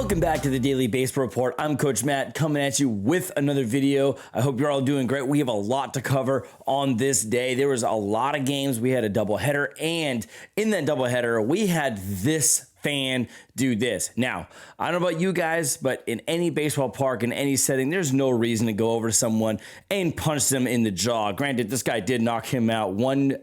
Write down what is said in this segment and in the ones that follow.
Welcome back to the Daily Baseball Report. I'm Coach Matt coming at you with another video. I hope you're all doing great. We have a lot to cover on this day. There was a lot of games. We had a doubleheader, and in that doubleheader, we had this fan do this. Now, I don't know about you guys, but in any baseball park, in any setting, there's no reason to go over to someone and punch them in the jaw. Granted, this guy did knock him out. One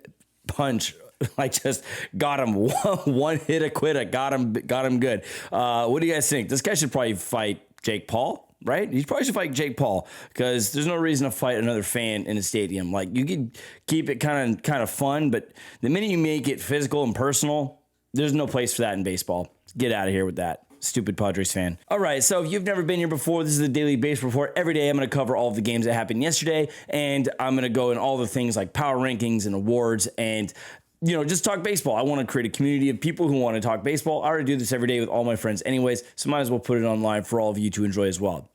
punch, I just got him. One hit a quitter. Got him good. What do you guys think? This guy should probably fight Jake Paul, right? He probably should fight Jake Paul because there's no reason to fight another fan in a stadium. Like, you could keep it kind of fun, but the minute you make it physical and personal, there's no place for that in baseball. Get out of here with that. Stupid Padres fan. All right, so if you've never been here before, this is the Daily Baseball Report. Every day I'm going to cover all of the games that happened yesterday, and I'm going to go in all the things like power rankings and awards and just talk baseball. I want to create a community of people who want to talk baseball. I already do this every day with all my friends anyways, so might as well put it online for all of you to enjoy as well.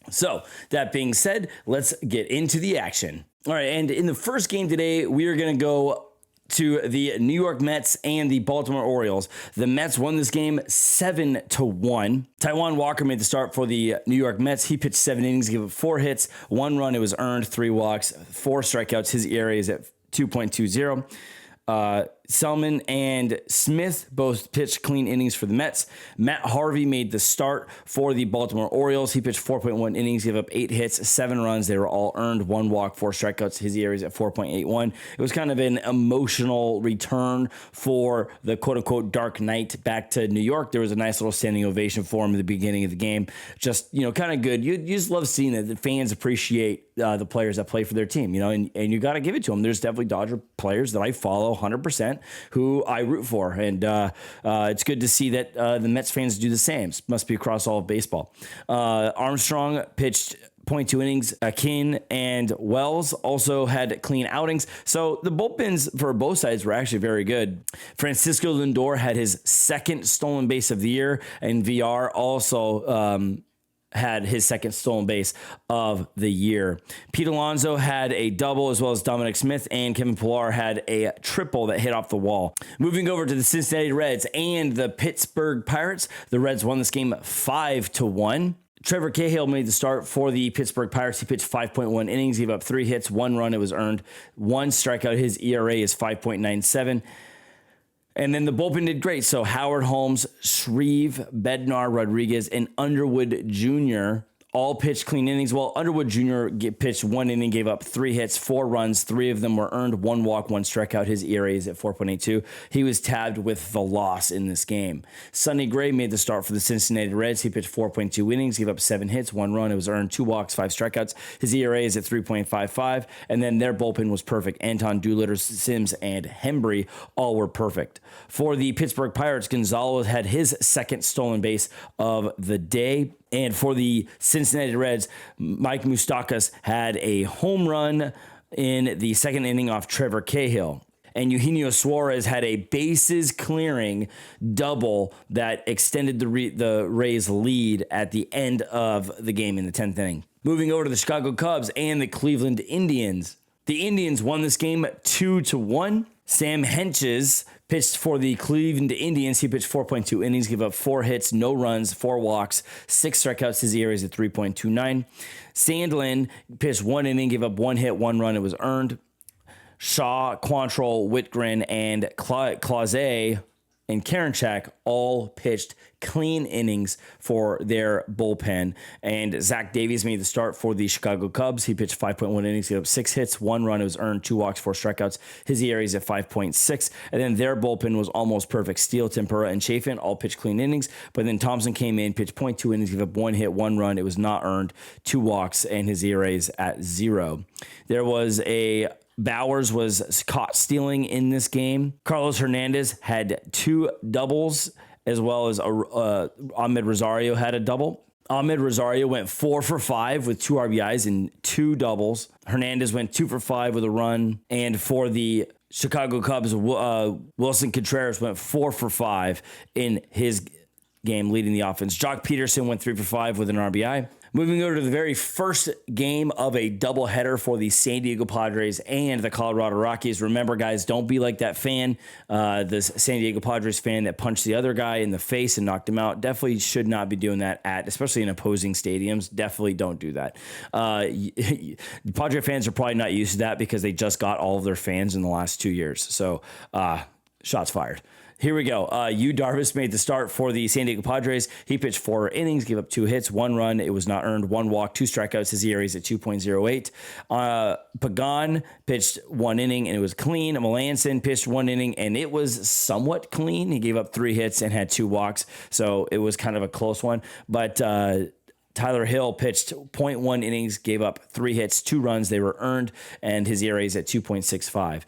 So that being said, let's get into the action. All right, and in the first game today, we are going to go to the New York Mets and the Baltimore Orioles. The Mets won this game 7-1. Taijuan Walker made the start for the New York Mets. He pitched 7 innings, gave up 4 hits, 1 run. It was earned, 3 walks, 4 strikeouts. His ERA is at 2.20. Selman and Smith both pitched clean innings for the Mets. Matt Harvey made the start for the Baltimore Orioles. He pitched 4.1 innings, gave up 8 hits, 7 runs. They were all earned, 1 walk, 4 strikeouts. His ERA is at 4.81. It was kind of an emotional return for the quote-unquote Dark Knight back to New York. There was a nice little standing ovation for him at the beginning of the game. Just, kind of good. You just love seeing that the fans appreciate the players that play for their team, and you got to give it to them. There's definitely Dodger players that I follow 100%. Who I root for. And it's good to see that the Mets fans do the same. Must be across all of baseball. Armstrong pitched 0.2 innings. Akin and Wells also had clean outings. So the bullpens for both sides were actually very good. Francisco Lindor had his 2nd stolen base of the year, and VR also had his 2nd stolen base of the year. Pete Alonso had a double, as well as Dominic Smith, and Kevin Pillar had a triple that hit off the wall. Moving over to the Cincinnati Reds and the Pittsburgh Pirates, the Reds won this game 5-1. Trevor Cahill made the start for the Pittsburgh Pirates. He pitched 5.1 innings, gave up 3 hits, 1 run. It was earned, 1 strikeout. His ERA is 5.97. And then the bullpen did great. So Howard Holmes, Shreve, Bednar, Rodriguez, and Underwood Jr. all pitched clean innings. Well, Underwood Jr. pitched 1 inning, gave up 3 hits, 4 runs. 3 of them were earned, 1 walk, 1 strikeout. His ERA is at 4.82. He was tabbed with the loss in this game. Sonny Gray made the start for the Cincinnati Reds. He pitched 4.2 innings, gave up 7 hits, 1 run. It was earned, 2 walks, 5 strikeouts. His ERA is at 3.55. And then their bullpen was perfect. Anton Doolittle, Sims, and Hembry all were perfect. For the Pittsburgh Pirates, Gonzalez had his 2nd stolen base of the day. And for the Cincinnati Reds, Mike Moustakas had a home run in the 2nd inning off Trevor Cahill. And Eugenio Suarez had a bases clearing double that extended the Rays' lead at the end of the game in the 10th inning. Moving over to the Chicago Cubs and the Cleveland Indians. The Indians won this game 2-1. Sam Hentges pitched for the Cleveland Indians. He pitched 4.2 innings, gave up 4 hits, no runs, 4 walks, 6 strikeouts. His ERA is at 3.29. Sandlin pitched 1 inning, gave up 1 hit, 1 run. It was earned. Shaw, Quantrill, Whitgren, and Clase and Karinchak all pitched clean innings for their bullpen. And Zach Davies made the start for the Chicago Cubs. He pitched 5.1 innings, gave up 6 hits, 1 run. It was earned, 2 walks, 4 strikeouts. His ERA is at 5.6. And then their bullpen was almost perfect. Steele, Tempura, and Chafin all pitched clean innings. But then Thompson came in, pitched 0.2 innings, gave up 1 hit, 1 run. It was not earned, 2 walks, and his ERA is at 0. There was a Bowers was caught stealing in this game. Carlos Hernandez had 2 doubles, as well as Ahmed Rosario had a double. Ahmed Rosario went 4 for 5 with 2 RBIs and 2 doubles. Hernandez went 2 for 5 with a run. And for the Chicago Cubs, Wilson Contreras went 4 for 5 in his game, leading the offense. Jock Peterson went 3 for 5 with an RBI. Moving over to the very first game of a doubleheader for the San Diego Padres and the Colorado Rockies. Remember, guys, don't be like that fan, the San Diego Padres fan that punched the other guy in the face and knocked him out. Definitely should not be doing that especially in opposing stadiums. Definitely don't do that. Padre fans are probably not used to that because they just got all of their fans in the last 2 years. So, shots fired. Here we go. Yu Darvish made the start for the San Diego Padres. He pitched 4 innings, gave up 2 hits, 1 run. It was not earned, 1 walk, 2 strikeouts. His ERA is at 2.08. Pagan pitched 1 inning, and it was clean. Melanson pitched 1 inning, and it was somewhat clean. He gave up 3 hits and had 2 walks, so it was kind of a close one. But Tyler Hill pitched 0.1 innings, gave up 3 hits, 2 runs. They were earned, and his ERA is at 2.65.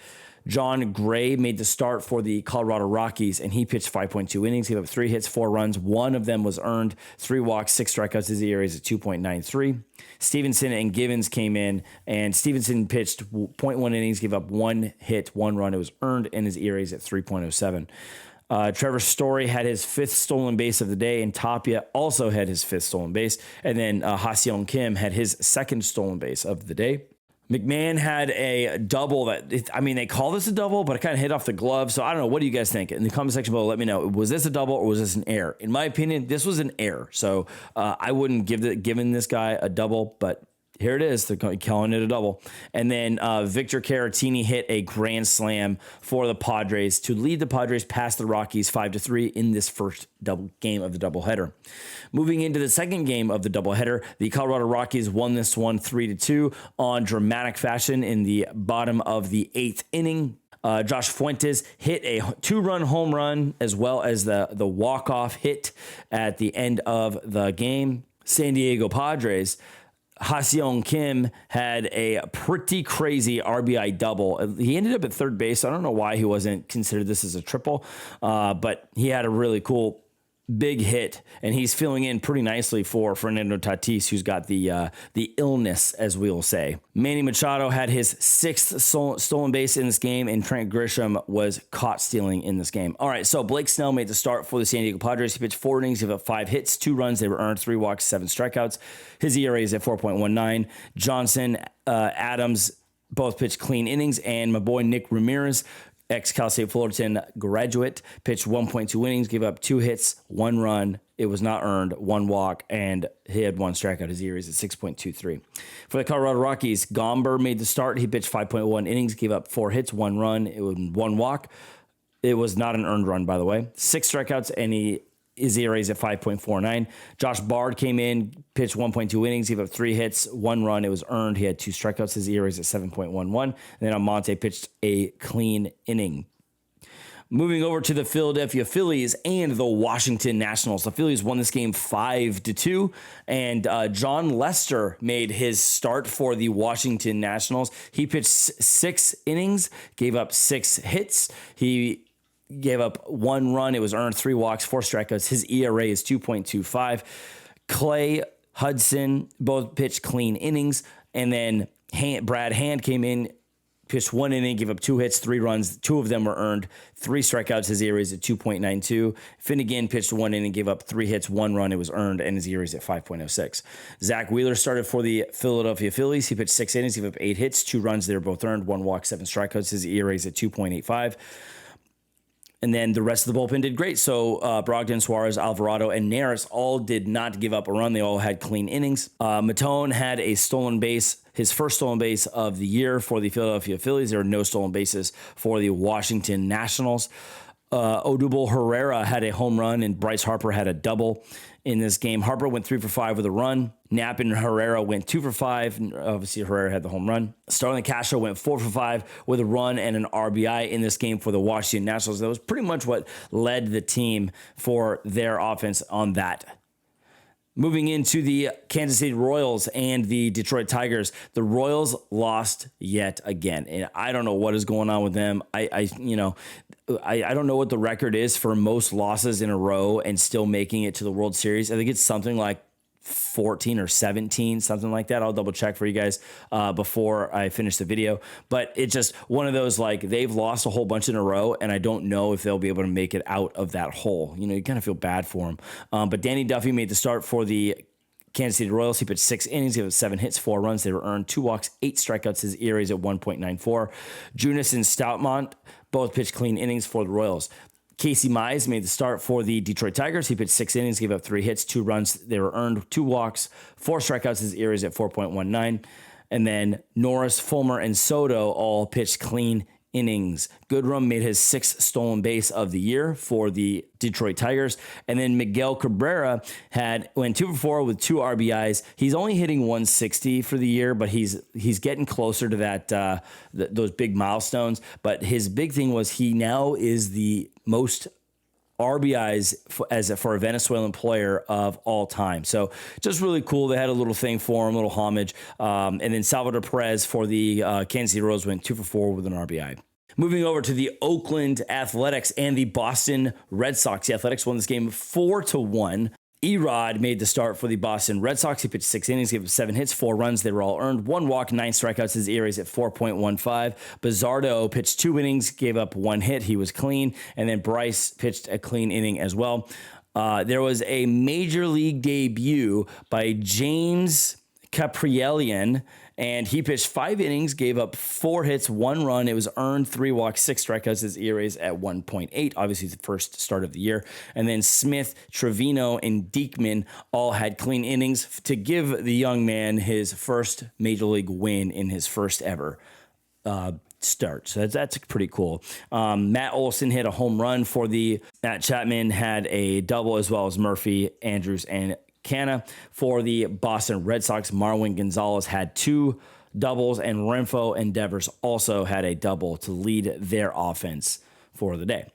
John Gray made the start for the Colorado Rockies, and he pitched 5.2 innings. He gave up 3 hits, 4 runs. 1 of them was earned, 3 walks, 6 strikeouts. His ERA is at 2.93. Stevenson and Givens came in, and Stevenson pitched 0.1 innings, gave up 1 hit, 1 run. It was earned, and his ERA is at 3.07. Trevor Story had his 5th stolen base of the day, and Tapia also had his 5th stolen base. And then Ha-Seong Kim had his 2nd stolen base of the day. McMahon had a double they call this a double, but it kind of hit off the glove. So I don't know. What do you guys think? In the comment section below, let me know. Was this a double or was this an error? In my opinion, this was an error. So I wouldn't given this guy a double, but here it is. They're calling it a double. And then Victor Caratini hit a grand slam for the Padres to lead the Padres past the Rockies 5-3 in this first game of the doubleheader. Moving into the second game of the doubleheader, the Colorado Rockies won this one 3-2 on dramatic fashion in the bottom of the 8th inning. Josh Fuentes hit a 2-run home run as well as the walk-off hit at the end of the game. San Diego Padres, Ha-Seong Kim had a pretty crazy RBI double. He ended up at third base. I don't know why he wasn't considered this as a triple, but he had a really cool big hit, and he's filling in pretty nicely for Fernando Tatis, who's got the illness, as we'll say. Manny Machado had his 6th stolen base in this game, and Trent Grisham was caught stealing in this game. All right, so Blake Snell made the start for the San Diego Padres. He pitched 4 innings, gave up 5 hits, 2 runs. They were earned, 3 walks, 7 strikeouts. His ERA is at 4.19. Johnson, Adams both pitched clean innings, and my boy Nick Ramirez, ex-Cal State Fullerton graduate, pitched 1.2 innings, gave up 2 hits, 1 run. It was not earned, 1 walk, and he had 1 strikeout. His ERA is at 6.23. For the Colorado Rockies, Gomber made the start. He pitched 5.1 innings, gave up 4 hits, 1 run. It was 1 walk. It was not an earned run, by the way. 6 strikeouts, and his ERA is at 5.49. Josh Bard came in, pitched 1.2 innings, gave up 3 hits, 1 run. It was earned. He had 2 strikeouts. His ERA is at 7.11. And then Almonte pitched a clean inning. Moving over to the Philadelphia Phillies and the Washington Nationals. The Phillies won this game 5-2, and John Lester made his start for the Washington Nationals. He pitched 6 innings, gave up 6 hits. He gave up 1 run. It was earned, 3 walks, 4 strikeouts. His ERA is 2.25. Clay, Hudson, both pitched clean innings. And then Brad Hand came in, pitched 1 inning, gave up 2 hits, 3 runs. 2 of them were earned, 3 strikeouts. His ERA is at 2.92. Finnegan pitched 1 inning, gave up 3 hits, 1 run. It was earned, and his ERA is at 5.06. Zach Wheeler started for the Philadelphia Phillies. He pitched 6 innings, gave up 8 hits, 2 runs. They were both earned, 1 walk, 7 strikeouts. His ERA is at 2.85. And then the rest of the bullpen did great. So Brogdon, Suarez, Alvarado, and Neris all did not give up a run. They all had clean innings. Matone had a stolen base, his first stolen base of the year for the Philadelphia Phillies. There were no stolen bases for the Washington Nationals. Odubel Herrera had a home run, and Bryce Harper had a double in this game. Harper went 3 for 5 with a run. Knapp and Herrera went 2 for 5. Obviously, Herrera had the home run. Starling Castro went 4 for 5 with a run and an RBI in this game for the Washington Nationals. That was pretty much what led the team for their offense on that. Moving into the Kansas City Royals and the Detroit Tigers, the Royals lost yet again, and I don't know what is going on with them. I don't know what the record is for most losses in a row and still making it to the World Series. I think it's something like 14 or 17, something like that. I'll double check for you guys before I finish the video. But it's just one of those, like, they've lost a whole bunch in a row, and I don't know if they'll be able to make it out of that hole. You know, you kind of feel bad for them. But Danny Duffy made the start for the Kansas City Royals, he pitched 6 innings, gave up 7 hits, 4 runs. They were earned, 2 walks, 8 strikeouts. His ERA is at 1.94. Junis and Stoutmont both pitched clean innings for the Royals. Casey Mize made the start for the Detroit Tigers. He pitched 6 innings, gave up 3 hits, 2 runs. They were earned, 2 walks, 4 strikeouts. His ERA is at 4.19. And then Norris, Fulmer, and Soto all pitched clean innings. Goodrum made his 6th stolen base of the year for the Detroit Tigers. And then Miguel Cabrera went 2 for 4 with 2 RBIs. He's only hitting 160 for the year, but he's getting closer to that those big milestones. But his big thing was he now is the most RBIs for a Venezuelan player of all time. So just really cool. They had a little thing for him, a little homage. And then Salvador Perez for the Kansas City Royals went 2 for 4 with an RBI. Moving over to the Oakland Athletics and the Boston Red Sox. The Athletics won this game 4-1. Erod made the start for the Boston Red Sox. He pitched 6 innings, gave up 7 hits, 4 runs. They were all earned. 1 walk, 9 strikeouts. His ERA is at 4.15. Bizardo pitched 2 innings, gave up 1 hit. He was clean. And then Bryce pitched a clean inning as well. There was a major league debut by James Caprielian, and he pitched 5 innings, gave up 4 hits, 1 run. It was earned, 3 walks, 6 strikeouts. His ERA is at 1.8. Obviously, the first start of the year. And then Smith, Trevino, and Diekman all had clean innings to give the young man his first major league win in his first ever start. So that's pretty cool. Matt Olson hit a home run for the Matt Chapman had a double, as well as Murphy, Andrews, and Canna. For the Boston Red Sox, Marwin Gonzalez had 2 doubles, and Renfroe and Devers also had a double to lead their offense for the day.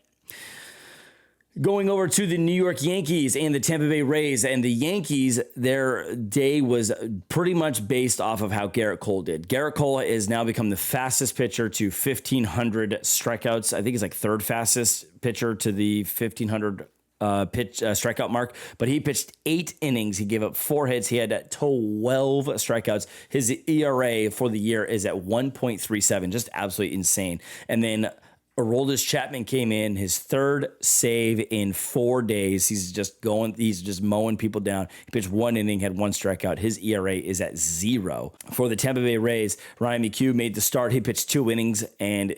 Going over to the New York Yankees and the Tampa Bay Rays, and the Yankees, their day was pretty much based off of how Garrett Cole did. Garrett Cole has now become the fastest pitcher to 1,500 strikeouts. I think he's like 3rd fastest pitcher to the 1,500 strikeout mark, but he pitched 8 innings. He gave up 4 hits. He had 12 strikeouts. His ERA for the year is at 1.37, just absolutely insane. And then Aroldis Chapman came in, his 3rd save in 4 days. He's just mowing people down. He pitched 1 inning, had 1 strikeout. His ERA is at 0. For the Tampa Bay Rays, Ryan McHugh made the start. He pitched 2 innings and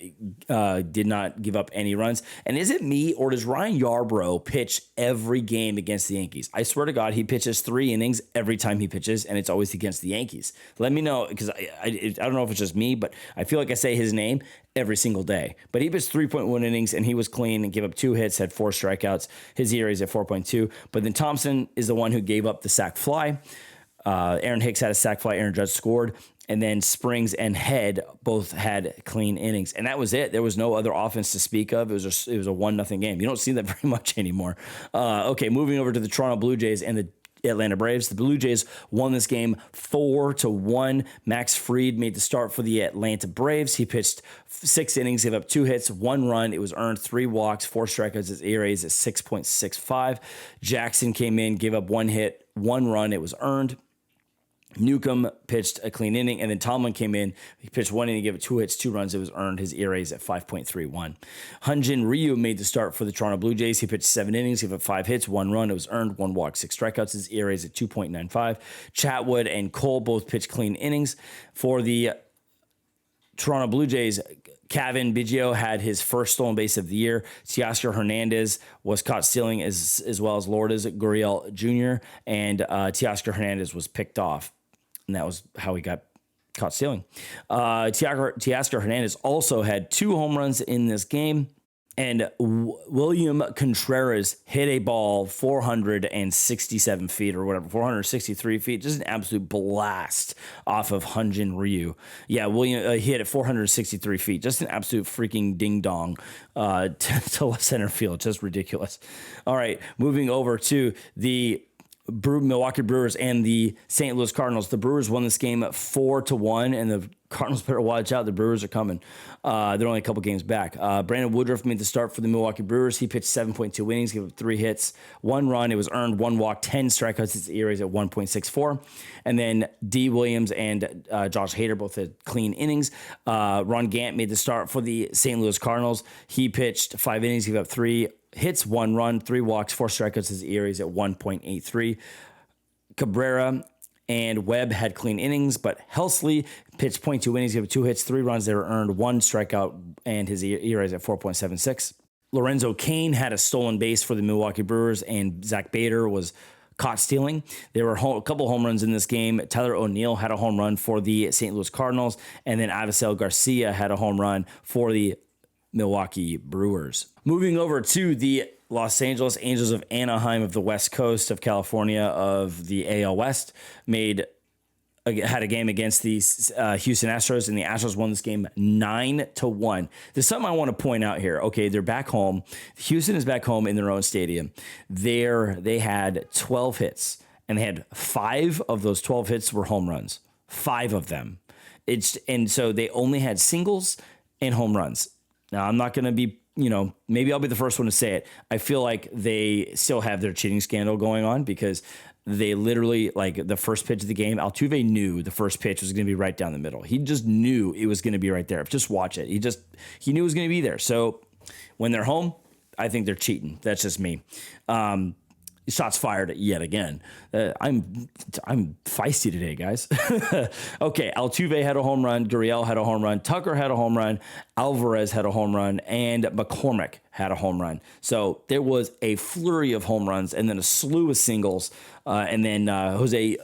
did not give up any runs. And is it me, or does Ryan Yarbrough pitch every game against the Yankees? I swear to God, he pitches 3 innings every time he pitches, and it's always against the Yankees. Let me know, because I don't know if it's just me, but I feel like I say his name every single day. But he pitched 3.1 innings, and he was clean and gave up 2 hits, had 4 strikeouts. His ERA is at 4.2. But then Thompson is the one who gave up the sac fly. Aaron Hicks had a sac fly. Aaron Judge scored. And then Springs and Head both had clean innings. And that was it. There was no other offense to speak of. It was a 1-0 game. You don't see that very much anymore. Okay, moving over to the Toronto Blue Jays and the Atlanta Braves. The Blue Jays won this game 4-1. Max Fried made the start for the Atlanta Braves. He pitched 6 innings, gave up 2 hits, 1 run. It was earned, 3 walks, 4 strikeouts. His ERA is at 6.65. Jackson came in, gave up 1 hit, 1 run. It was earned. Newcomb pitched a clean inning, and then Tomlin came in. He pitched 1 inning, gave it 2 hits, 2 runs. It was earned. His ERA is at 5.31. Hyun-Jin Ryu made the start for the Toronto Blue Jays. He pitched 7 innings, gave up 5 hits, 1 run. It was earned, 1 walk, 6 strikeouts. His ERA is at 2.95. Chatwood and Cole both pitched clean innings. For the Toronto Blue Jays, Kevin Biggio had his first stolen base of the year. Teoscar Hernandez was caught stealing, as well as Lourdes Gurriel Jr., and Teoscar Hernandez was picked off. And that was how he got caught stealing. Teoscar Hernandez also had 2 home runs in this game. And William Contreras hit a ball 467 feet or whatever, 463 feet. Just an absolute blast off of Hyun-Jin Ryu. Yeah, William he hit it 463 feet. Just an absolute freaking ding-dong to left center field. Just ridiculous. All right, moving over to the Milwaukee Brewers and the St. Louis Cardinals. The Brewers won this game 4-1, and the Cardinals better watch out. The Brewers are coming. They're only a couple games back. Brandon Woodruff made the start for the Milwaukee Brewers. He pitched 7.2 innings, gave up 3 hits, 1 run. It was earned, 1 walk, 10 strikeouts. His ERA is at 1.64. And then D. Williams and Josh Hader both had clean innings. Ron Gant made the start for the St. Louis Cardinals. He pitched 5 innings, gave up 3 hits, 1 run, 3 walks, 4 strikeouts. His ERA is at 1.83. Cabrera and Webb had clean innings, but Helsley pitched .2 innings, gave up 2 hits, 3 runs. They were earned, 1 strikeout, and his ERA is at 4.76. Lorenzo Cain had a stolen base for the Milwaukee Brewers, and Zach Bader was caught stealing. There were a couple home runs in this game. Tyler O'Neill had a home run for the St. Louis Cardinals, and then Avisel Garcia had a home run for the Milwaukee Brewers. Moving over to the Los Angeles Angels of Anaheim of the West Coast of California of the AL West had a game against the Houston Astros, and the Astros won this game 9-1. There's something I want to point out here. Okay, they're back home. Houston is back home in their own stadium. They had 12 hits, and they had 5 of those 12 hits were home runs. 5 of them. And so they only had singles and home runs. Now, I'm not going to be, maybe I'll be the first one to say it. I feel like they still have their cheating scandal going on because they literally, like the first pitch of the game, Altuve knew the first pitch was going to be right down the middle. He just knew it was going to be right there. Just watch it. He knew it was going to be there. So when they're home, I think they're cheating. That's just me. Shots fired yet again. I'm feisty today, guys. Okay, Altuve had a home run. Gurriel had a home run. Tucker had a home run. Alvarez had a home run. And McCormick had a home run. So there was a flurry of home runs and then a slew of singles. And then Jose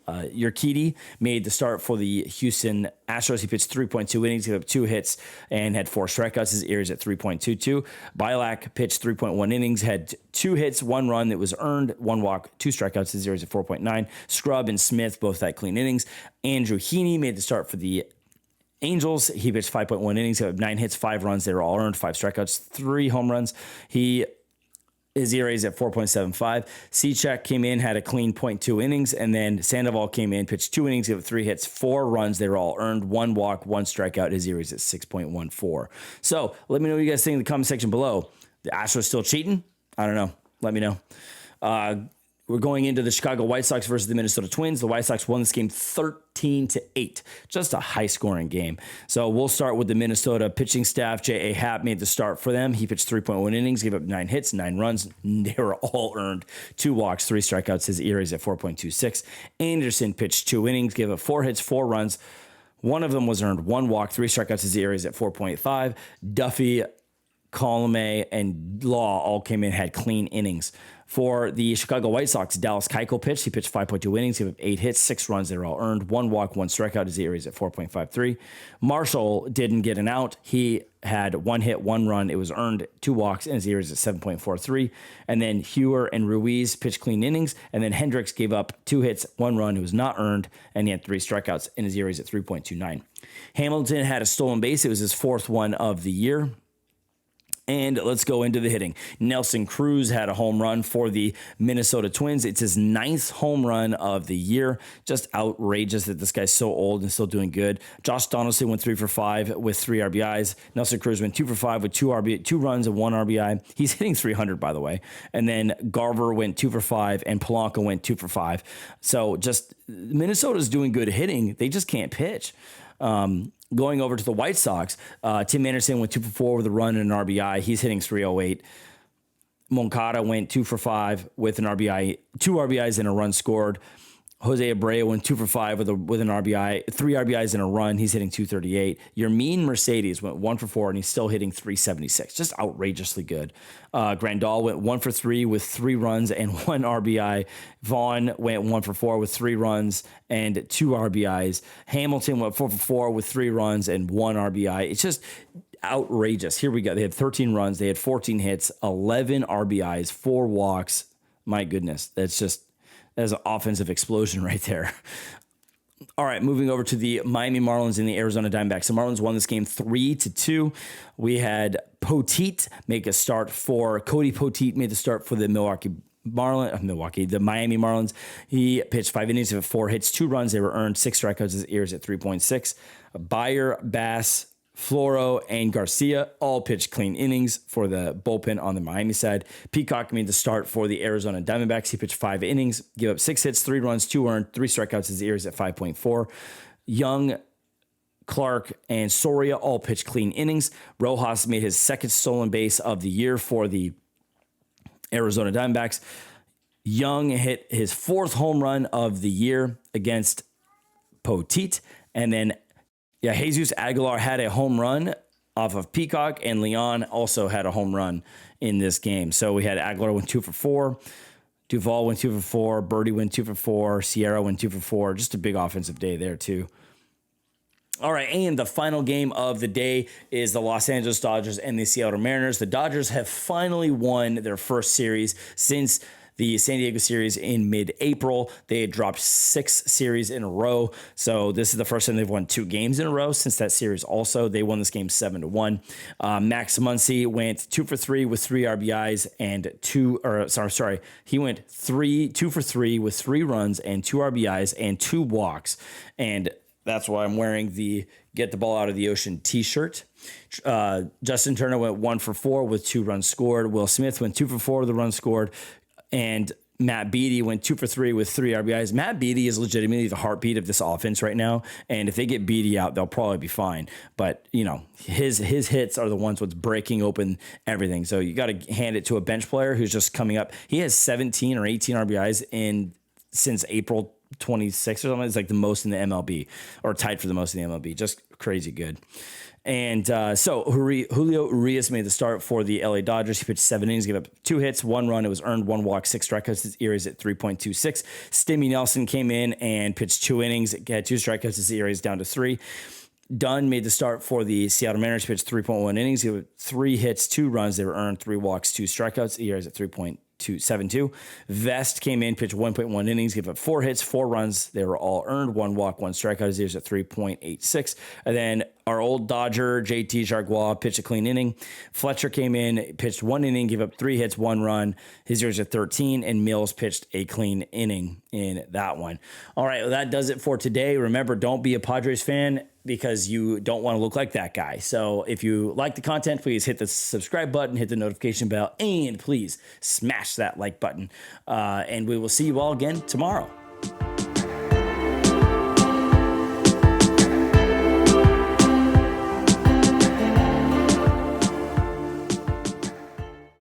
Urquidy made the start for the Houston Astros. He pitched 3.2 innings, gave up 2 hits, and had 4 strikeouts. His ERA is at 3.22. Bielak pitched 3.1 innings, had 2 hits, 1 run that was earned, 1 walk, 2 strikeouts. His ERA is at 4.9. Scrub and Smith both had clean innings. Andrew Heaney made the start for the Angels. He pitched 5.1 innings, gave up 9 hits, 5 runs. They were all earned, 5 strikeouts, 3 home runs. His ERA is at 4.75. Cechek came in, had a clean .2 innings, and then Sandoval came in, pitched 2 innings, gave up 3 hits, 4 runs. They were all earned, 1 walk, 1 strikeout. His ERA is at 6.14. So let me know what you guys think in the comment section below. The Astros still cheating? I don't know. Let me know. We're going into the Chicago White Sox versus the Minnesota Twins. The White Sox won this game 13-8. Just a high-scoring game. So we'll start with the Minnesota pitching staff. J.A. Happ made the start for them. He pitched 3.1 innings, gave up 9 hits, 9 runs. They were all earned. 2 walks, 3 strikeouts. His ERA is at 4.26. Anderson pitched 2 innings, gave up 4 hits, 4 runs. 1 of them was earned, 1 walk, 3 strikeouts. His ERA is at 4.5. Duffy, Colomé, and Law all came in, had clean innings. For the Chicago White Sox, Dallas Keuchel pitched. He pitched 5.2 innings, gave up 8 hits, 6 runs. They were all earned. 1 walk, 1 strikeout. His ERA is at 4.53. Marshall didn't get an out. He had 1 hit, 1 run. It was earned, 2 walks, and his ERA is at 7.43. And then Hewer and Ruiz pitched clean innings. And then Hendricks gave up 2 hits, 1 run. It was not earned, and he had 3 strikeouts, and his ERA is at 3.29. Hamilton had a stolen base. It was his 4th one of the year. And let's go into the hitting. Nelson Cruz had a home run for the Minnesota Twins. It's his 9th home run of the year. Just outrageous that this guy's so old and still doing good. Josh Donaldson went 3 for 5 with 3 RBIs. Nelson Cruz went 2 for 5 with 2 runs and 1 RBI. He's hitting 300, by the way. And then Garver went 2 for 5 and Polanco went 2 for 5. So just Minnesota's doing good hitting. They just can't pitch. Going over to the White Sox, Tim Anderson went 2 for 4 with a run and an RBI. He's hitting 308. Moncada went 2 for 5 with an RBI, 2 RBIs and a run scored. Jose Abreu went 2 for 5 with an RBI, 3 RBIs and a run. He's hitting 238. Yermin Mercedes went 1 for 4 and he's still hitting 376. Just outrageously good. Grandal went 1 for 3 with 3 runs and 1 RBI. Vaughn went 1 for 4 with 3 runs and 2 RBIs. Hamilton went 4 for 4 with 3 runs and 1 RBI. It's just outrageous. Here we go. They had 13 runs. They had 14 hits, 11 RBIs, 4 walks. My goodness. That's an offensive explosion right there. All right, moving over to the Miami Marlins and the Arizona Diamondbacks. The Marlins won this game 3-2. We had Poteet make a start for Cody Poteet made the start for the the Miami Marlins. He pitched 5 innings of 4 hits, 2 runs. They were earned, 6 strikeouts. His ERA is at 3.6. Bayer, Bass, Floro, and Garcia all pitched clean innings for the bullpen on the Miami side. Peacock made the start for the Arizona Diamondbacks. He pitched 5 innings, gave up 6 hits, 3 runs, 2 earned, 3 strikeouts. His ERA is at 5.4. Young, Clark, and Soria all pitched clean innings. Rojas made his 2nd stolen base of the year for the Arizona Diamondbacks. Young hit his 4th home run of the year against Poteet. And then, Jesus Aguilar had a home run off of Peacock, and Leon also had a home run in this game. So we had Aguilar went 2 for 4. Duvall went 2 for 4. Birdie went 2 for 4. Sierra went 2 for 4. Just a big offensive day there, too. All right, and the final game of the day is the Los Angeles Dodgers and the Seattle Mariners. The Dodgers have finally won their first series since the San Diego series in mid-April. They had dropped 6 series in a row. So this is the first time they've won 2 games in a row since that series also. They won this game 7-1. Max Muncy went 2 for 3 with 3 RBIs and he went 2 for 3 with 3 runs and 2 RBIs and 2 walks. And that's why I'm wearing the Get the Ball Out of the Ocean t-shirt. Justin Turner went 1 for 4 with 2 runs scored. Will Smith went 2 for 4 with a run scored. And Matt Beattie went 2 for 3 with 3 RBIs. Matt Beattie is legitimately the heartbeat of this offense right now. And if they get Beattie out, they'll probably be fine. But, his hits are the ones what's breaking open everything. So you got to hand it to a bench player who's just coming up. He has 17 or 18 RBIs since April 26 or something. It's like the most in the MLB, or tied for the most in the MLB. Just crazy good. And so Julio Urias made the start for the LA Dodgers. He pitched 7 innings, gave up 2 hits, 1 run. It was earned, 1 walk, 6 strikeouts. His ERA is at 3.26. Stimmy Nelson came in and pitched 2 innings, had 2 strikeouts. His ERA is down to 3. Dunn made the start for the Seattle Mariners, pitched 3.1 innings. He had 3 hits, 2 runs. They were earned, 3 walks, 2 strikeouts. ERA is at 3.272. Vest came in, pitched 1.1 innings, gave up 4 hits, 4 runs. They were all earned, 1 walk, 1 strikeout. His ERA is at 3.86. And then our old Dodger, JT Chargois, pitched a clean inning. Fletcher came in, pitched 1 inning, gave up 3 hits, 1 run. His ERA is at 13, and Mills pitched a clean inning in that one. All right, well, that does it for today. Remember, don't be a Padres fan because you don't want to look like that guy. So if you like the content, please hit the subscribe button, hit the notification bell, and please smash that like button. And we will see you all again tomorrow.